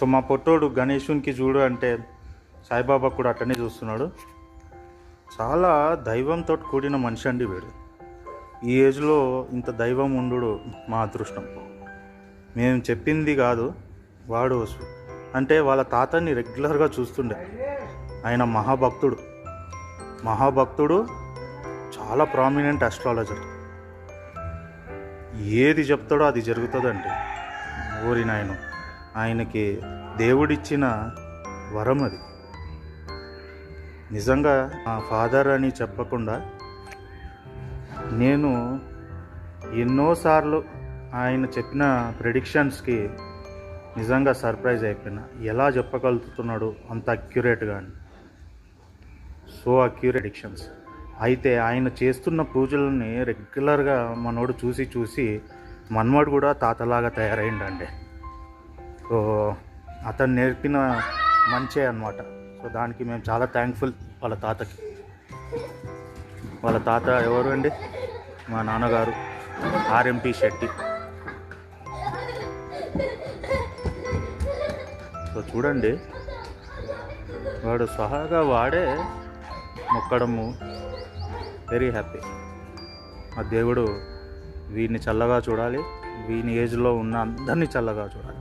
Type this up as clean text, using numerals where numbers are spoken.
So మా పొట్టోడు గణేశునికి చూడు అంటే సాయిబాబా కూడా అట్టనే చూస్తున్నాడు. చాలా దైవంతో కూడిన మనిషి అండి వీడు. ఈ ఏజ్లో ఇంత దైవం ఉండు మా అదృష్టం. మేము చెప్పింది కాదు, వాడు అంటే వాళ్ళ తాతని రెగ్యులర్గా చూస్తుండే. ఆయన మహాభక్తుడు, చాలా ప్రామినెంట్ ఆస్ట్రాలజర్. ఏది చెప్తాడో అది జరుగుతుందండి. ఊరి ఆయనకి దేవుడిచ్చిన వరం అది. నిజంగా మా ఫాదర్ అని చెప్పకుండా నేను ఎన్నోసార్లు ఆయన చెప్పిన ప్రెడిక్షన్స్కి నిజంగా సర్ప్రైజ్ అయిపోయినా. ఎలా చెప్పగలుగుతున్నాడు అంత అక్యురేట్గా అని. So accurate predictions. అయితే ఆయన చేస్తున్న పూజలని రెగ్యులర్గా మనోడు చూసి మన్మడు కూడా తాతలాగా తయారైండండి. సో అతను నేర్పిన మంచే అన్నమాట. సో దానికి మేము చాలా థ్యాంక్ఫుల్ వాళ్ళ తాతకి. వాళ్ళ తాత ఎవరు అండి? మా నాన్నగారు ఆర్ఎంపి శెట్టి. సో చూడండి, వాడు స్వహాగా వాడే మొక్కడము. Very happy. ఆ దేవుడు వీడిని చల్లగా చూడాలి, వీని ఏజ్లో ఉన్న అందరినీ చల్లగా చూడాలి.